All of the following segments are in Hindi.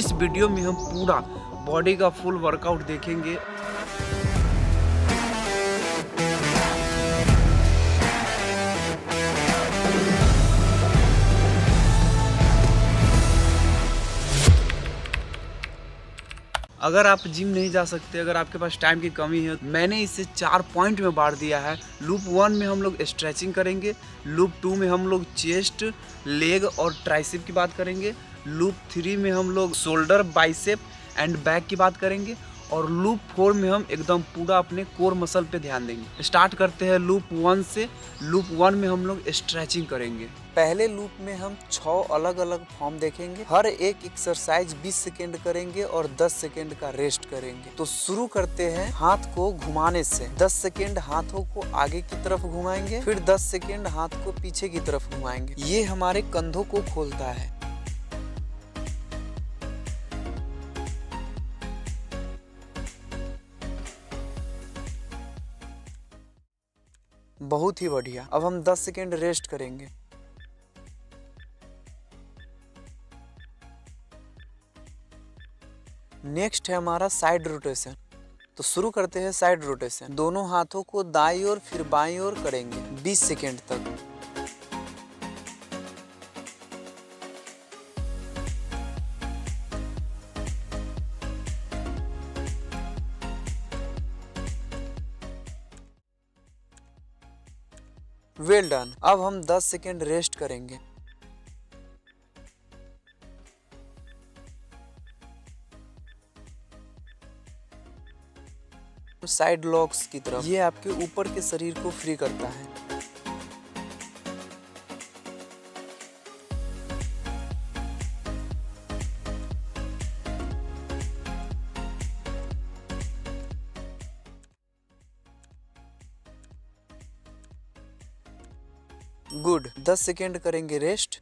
इस वीडियो में हम पूरा बॉडी का फुल वर्कआउट देखेंगे। अगर आप जिम नहीं जा सकते, अगर आपके पास टाइम की कमी है, मैंने इसे 4 पॉइंट में बांट दिया है। लूप 1 में हम लोग स्ट्रेचिंग करेंगे, लूप 2 में हम लोग चेस्ट, लेग और ट्राइसेप की बात करेंगे, लूप 3 में हम लोग शोल्डर, बाइसेप एंड बैक की बात करेंगे और लूप 4 में हम एकदम पूरा अपने कोर मसल पे ध्यान देंगे। स्टार्ट करते हैं लूप 1 से। लूप 1 में हम लोग स्ट्रेचिंग करेंगे। पहले लूप में हम 6 अलग अलग फॉर्म देखेंगे। हर एक एक्सरसाइज 20 सेकेंड करेंगे और 10 सेकेंड का रेस्ट करेंगे। तो शुरू करते हैं हाथ को घुमाने से। 10 सेकेंड हाथों को आगे की तरफ घुमाएंगे, फिर 10 सेकेंड हाथ को पीछे की तरफ घुमाएंगे। ये हमारे कंधों को खोलता है। बहुत ही बढ़िया। अब हम 10 सेकेंड रेस्ट करेंगे। नेक्स्ट है हमारा साइड रोटेशन। तो शुरू करते हैं साइड रोटेशन। दोनों हाथों को दाईं ओर फिर बाईं ओर करेंगे 20 सेकेंड तक। Well done. अब हम 10 सेकेंड रेस्ट करेंगे। साइड लॉक्स की तरफ, ये आपके ऊपर के शरीर को फ्री करता है। गुड। 10 सेकेंड करेंगे रेस्ट।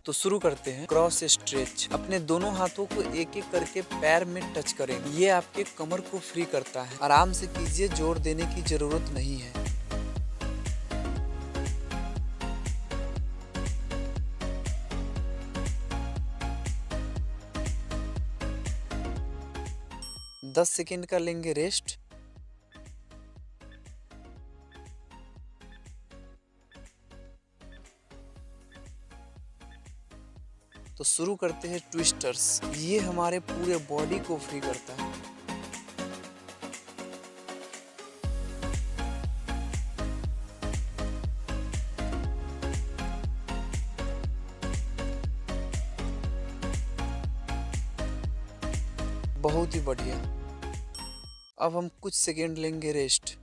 तो शुरू करते हैं क्रॉस स्ट्रेच। अपने दोनों हाथों को एक एक करके पैर में टच करेंगे। ये आपके कमर को फ्री करता है। आराम से कीजिए, जोर देने की जरूरत नहीं है। दस सेकेंड का लेंगे रेस्ट। तो शुरू करते हैं ट्विस्टर्स। ये हमारे पूरे बॉडी को फ्री करता है। बहुत ही बढ़िया। अब हम कुछ सेकेंड लेंगे रेस्ट।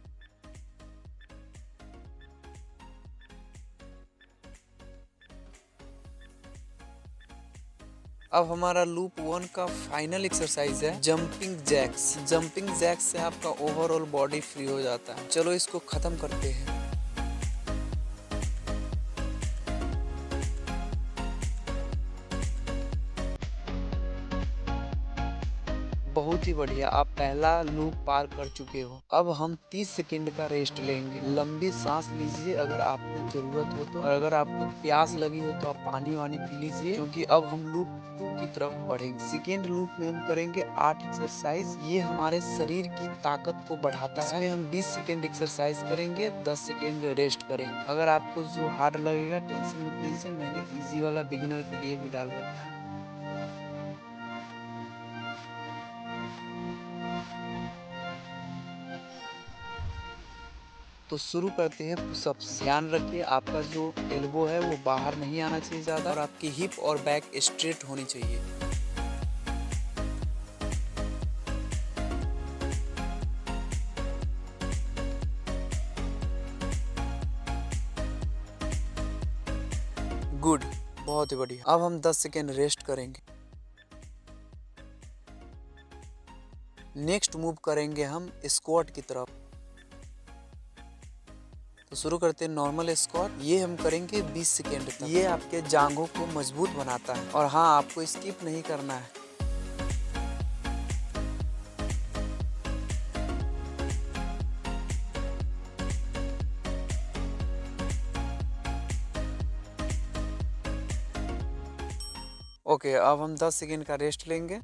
अब हमारा लूप 1 का फाइनल एक्सरसाइज है जंपिंग जैक्स। जंपिंग जैक्स से आपका ओवरऑल बॉडी फ्री हो जाता है। चलो इसको खत्म करते हैं। बहुत ही बढ़िया। आप पहला लूप पार कर चुके हो। अब हम 30 सेकेंड का रेस्ट लेंगे। लंबी सांस लीजिए अगर आपको जरूरत हो तो, और अगर आपको प्यास लगी हो तो आप पानी वानी पी लीजिए, क्योंकि अब हम लूप 2 की तरफ बढ़ेंगे। सेकेंड लूप में हम करेंगे 8 एक्सरसाइज। ये हमारे शरीर की ताकत को बढ़ाता है। इसमें हम 20 सेकेंड एक्सरसाइज करेंगे, 10 सेकेंड रेस्ट करेंगे। अगर आपको जो हार्ड लगेगा टेंशन मत लीजिए, मैंने इजी वाला बिगिनर के लिए भी डाल रखा है। तो शुरू करते हैं पुशअप्स। ध्यान रखिए आपका जो एल्बो है वो बाहर नहीं आना चाहिए ज़्यादा, और आपकी हिप और बैक स्ट्रेट होनी चाहिए। गुड। बहुत ही बढ़िया। अब हम 10 सेकेंड रेस्ट करेंगे। नेक्स्ट मूव करेंगे हम स्क्वाट की तरफ। तो शुरू करते हैं नॉर्मल स्क्वाट। ये हम करेंगे 20 सेकेंड तक। ये आपके जांघों को मजबूत बनाता है। और हाँ, आपको स्किप नहीं करना है। ओके, अब हम 10 सेकेंड का रेस्ट लेंगे।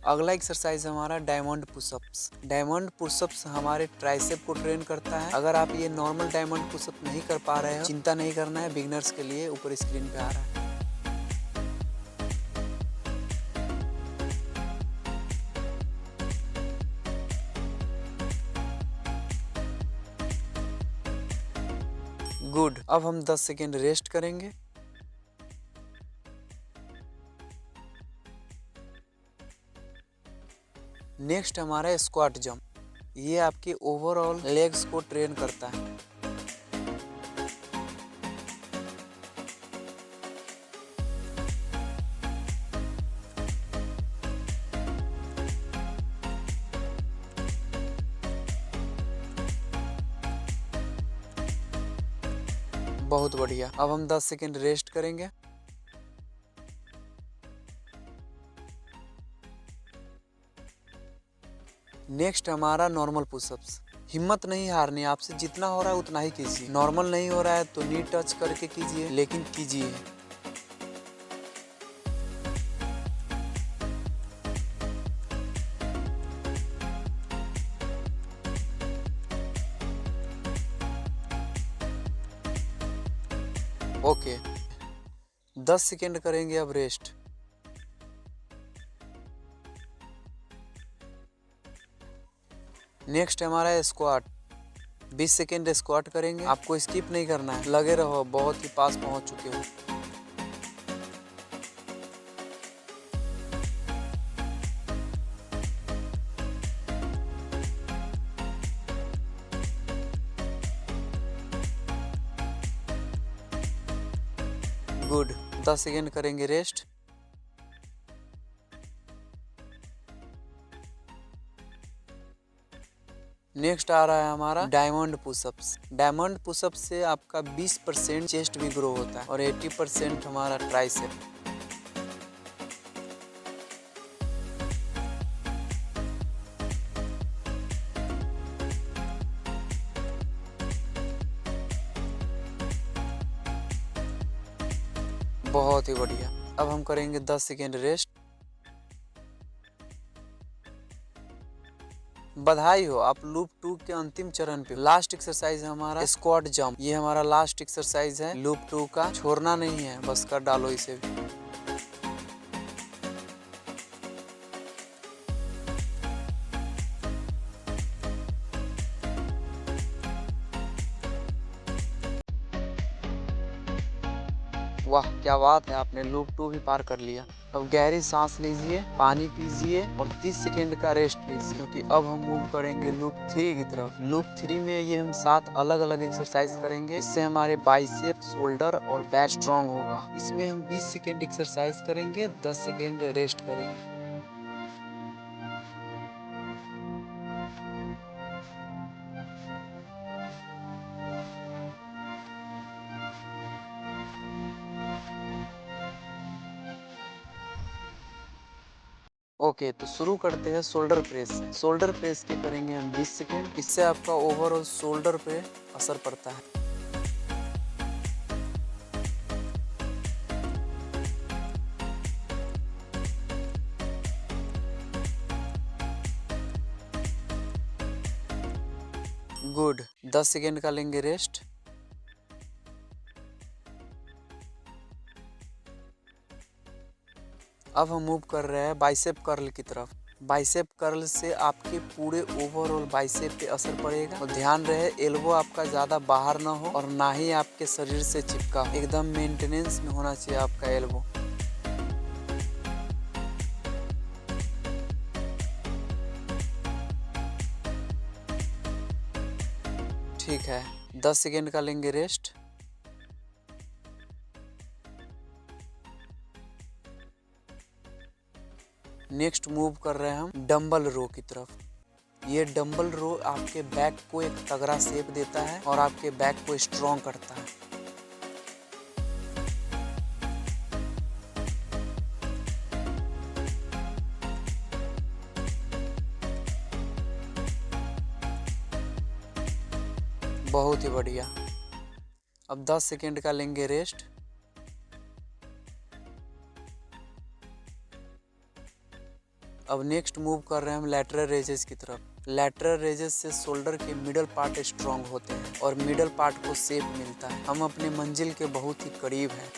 अगला एक्सरसाइज हमारा डायमंड पुशअप्स। डायमंड पुशअप्स हमारे ट्राइसेप को ट्रेन करता है। अगर आप ये नॉर्मल डायमंड पुशअप नहीं कर पा रहे हो, चिंता नहीं करना है, बिगिनर्स के लिए ऊपर स्क्रीन पे आ रहा है। गुड, अब हम 10 सेकेंड रेस्ट करेंगे। नेक्स्ट हमारा स्क्वाट जंप। ये आपके ओवरऑल लेग्स को ट्रेन करता है। बहुत बढ़िया, अब हम 10 सेकेंड रेस्ट करेंगे। नेक्स्ट हमारा नॉर्मल पुशअप्स। हिम्मत नहीं हारनी, आपसे जितना हो रहा है उतना ही कीजिए। नॉर्मल नहीं हो रहा है तो नी टच करके कीजिए, लेकिन कीजिए। ओके, 10 सेकेंड करेंगे अब रेस्ट। नेक्स्ट हमारा स्क्वाट। 20 सेकेंड स्क्वाट करेंगे। आपको स्किप नहीं करना है, लगे रहो, बहुत ही पास पहुंच चुके हो। गुड, 10 सेकेंड करेंगे रेस्ट। नेक्स्ट आ रहा है हमारा डायमंड पुशअप्स। डायमंड पुशअप्स से आपका 20% चेस्ट भी ग्रो होता है और 80% हमारा ट्राइसेप। बहुत ही बढ़िया, अब हम करेंगे 10 सेकेंड रेस्ट। बधाई हो, आप लूप 2 के अंतिम चरण पे। लास्ट एक्सरसाइज है हमारा स्क्वाट जंप। ये हमारा लास्ट एक्सरसाइज है लूप 2 का, छोड़ना नहीं है, बस कर डालो इसे भी। वाह क्या बात है, आपने लूप 2 भी पार कर लिया। अब गहरी सांस लीजिए, पानी पीजिए और 30 सेकेंड का रेस्ट लीजिए, क्योंकि अब हम मूव करेंगे लूप 3 की तरफ। लूप 3 में ये हम 7 अलग अलग एक्सरसाइज करेंगे। इससे हमारे बाइसेप, शोल्डर और बैक स्ट्रॉन्ग होगा। इसमें हम 20 सेकेंड एक्सरसाइज करेंगे, 10 सेकेंड रेस्ट करेंगे। ओके, तो शुरू करते हैं शोल्डर प्रेस से। शोल्डर प्रेस के करेंगे हम 20 सेकेंड। इससे आपका ओवरऑल शोल्डर पे असर पड़ता है। गुड, 10 सेकेंड का लेंगे रेस्ट। अब हम मूव कर रहे हैं बाइसेप कर्ल की तरफ। बाइसेप कर्ल से आपके पूरे ओवरऑल बाइसेप पे असर पड़ेगा। और ध्यान रहे एल्बो आपका ज्यादा बाहर ना हो और ना ही आपके शरीर से चिपका हो। एकदम मेंटेनेंस में होना चाहिए आपका एल्बो। ठीक है, 10 सेकेंड का लेंगे रेस्ट। नेक्स्ट मूव कर रहे हैं हम डंबल रो की तरफ। ये डंबल रो आपके बैक को एक तगड़ा शेप देता है और आपके बैक को स्ट्रॉन्ग करता है। बहुत ही बढ़िया। अब 10 सेकेंड का लेंगे रेस्ट। अब नेक्स्ट मूव कर रहे हैं हम लैटरल रेजेस की तरफ। लैटरल रेजेस से शोल्डर के मिडल पार्ट स्ट्रांग होते हैं और मिडल पार्ट को शेप मिलता है। हम अपने मंजिल के बहुत ही करीब हैं।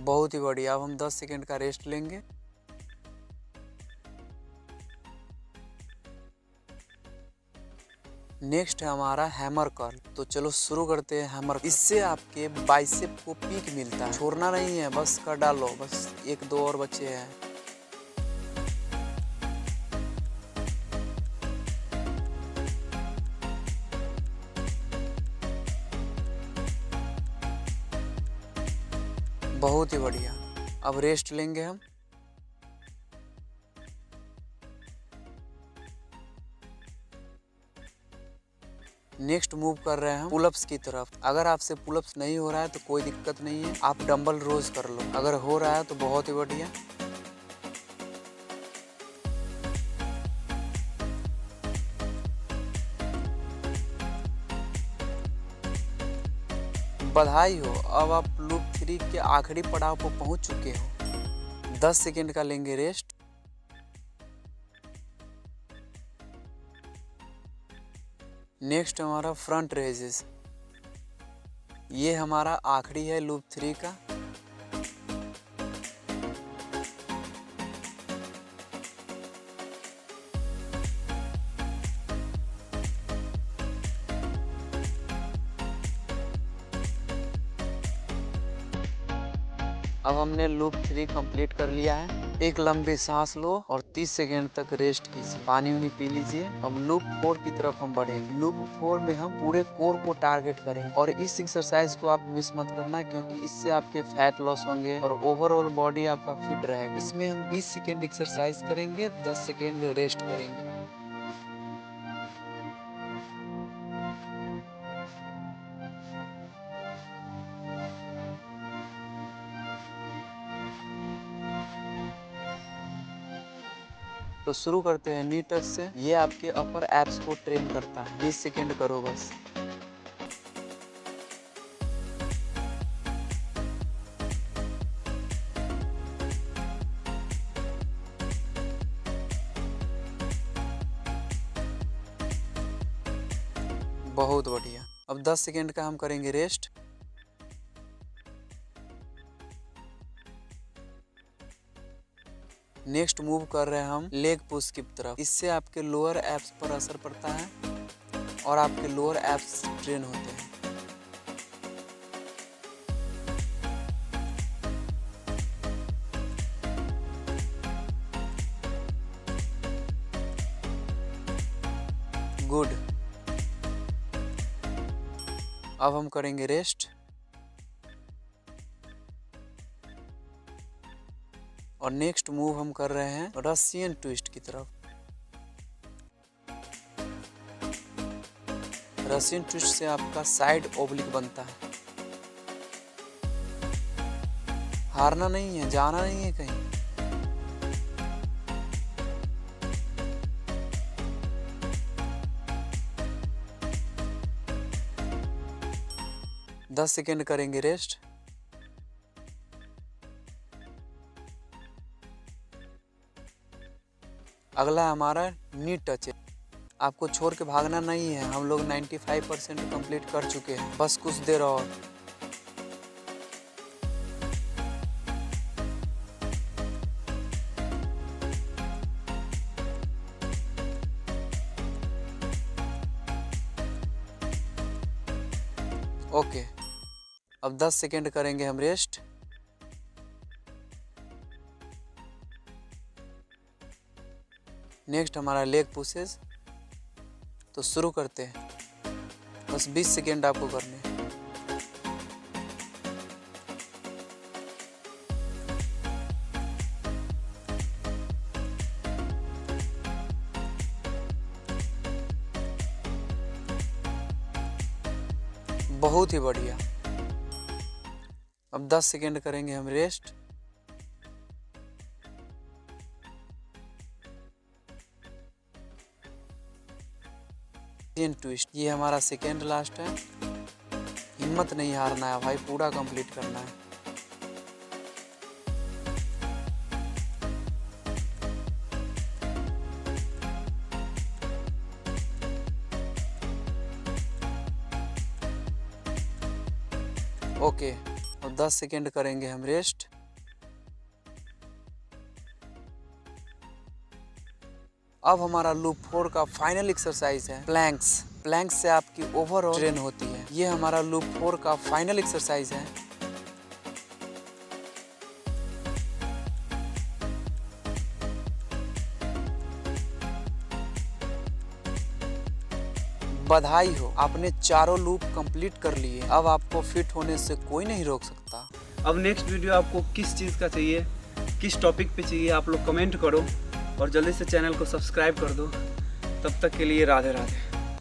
बहुत ही बढ़िया। अब हम 10 सेकेंड का रेस्ट लेंगे। नेक्स्ट है हमारा हैमर कर्ल। तो चलो शुरू करते हैं हैमर कर्ल। इससे आपके बाइसेप को पीक मिलता है। छोड़ना नहीं है, बस कर डालो। बस 1-2 और बचे हैं। बहुत ही बढ़िया। अब रेस्ट लेंगे हम। नेक्स्ट मूव कर रहे हैं हम पुलअप्स की तरफ। अगर आपसे पुलअप्स नहीं हो रहा है तो कोई दिक्कत नहीं है, आप डंबल रोज कर लो। अगर हो रहा है तो बहुत ही बढ़िया। बधाई हो, अब आप लूप 3 के आखिरी पड़ाव पर पहुंच चुके हो। 10 सेकेंड का लेंगे रेस्ट। नेक्स्ट हमारा फ्रंट रेजेस। ये हमारा आखिरी है लूप 3 का। अब हमने लूप 3 कंप्लीट कर लिया है। एक लंबी सांस लो और 30 सेकेंड तक रेस्ट कीजिए। पानी उनी पी लीजिए। अब लूप 4 की तरफ हम बढ़ेंगे। लूप 4 में हम पूरे कोर को टारगेट करेंगे और इस एक्सरसाइज को आप मिस मत करना, क्योंकि इससे आपके फैट लॉस होंगे और ओवरऑल बॉडी आपका फिट रहेगा। इसमें हम 20 सेकेंड एक्सरसाइज करेंगे, 10 सेकेंड रेस्ट करेंगे। तो शुरू करते हैं नी टच से। ये आपके अपर एब्स को ट्रेन करता है। 20 सेकेंड करो बस। बहुत बढ़िया। अब 10 सेकेंड का हम करेंगे रेस्ट। नेक्स्ट मूव कर रहे हैं हम लेग पुश की तरफ। इससे आपके लोअर एब्स पर असर पड़ता है और आपके लोअर एब्स ट्रेन होते हैं। गुड। अब हम करेंगे रेस्ट और नेक्स्ट मूव हम कर रहे हैं रशियन ट्विस्ट की तरफ। रशियन ट्विस्ट से आपका साइड ओब्लिक बनता है। हारना नहीं है, जाना नहीं है कहीं। दस सेकेंड करेंगे रेस्ट। अगला हमारा नी टच है। आपको छोड़ के भागना नहीं है। हम लोग 95% कंप्लीट कर चुके हैं, बस कुछ देर और। ओके, अब 10 सेकेंड करेंगे हम रेस्ट। नेक्स्ट हमारा लेग पुशेस। तो शुरू करते हैं। बस 20 सेकेंड आपको करने हैं। बहुत ही बढ़िया। अब 10 सेकेंड करेंगे हम रेस्ट। ट्विस्ट, ये हमारा सेकेंड लास्ट है। हिम्मत नहीं हारना है भाई, पूरा कंप्लीट करना है। ओके, और 10 सेकेंड करेंगे हम रेस्ट। अब हमारा लूप 4 का फाइनल एक्सरसाइज है प्लैंक्स। प्लैंक्स से आपकी ओवरऑल ट्रेन होती है। ये हमारा लूप 4 का फाइनल एक्सरसाइज है। बधाई हो, आपने चारों लूप कंप्लीट कर लिए। अब आपको फिट होने से कोई नहीं रोक सकता। अब नेक्स्ट वीडियो आपको किस चीज़ का चाहिए, किस टॉपिक पे चाहिए, आप लोग कमेंट करो और जल्दी से चैनल को सब्सक्राइब कर दो। तब तक के लिए राधे राधे।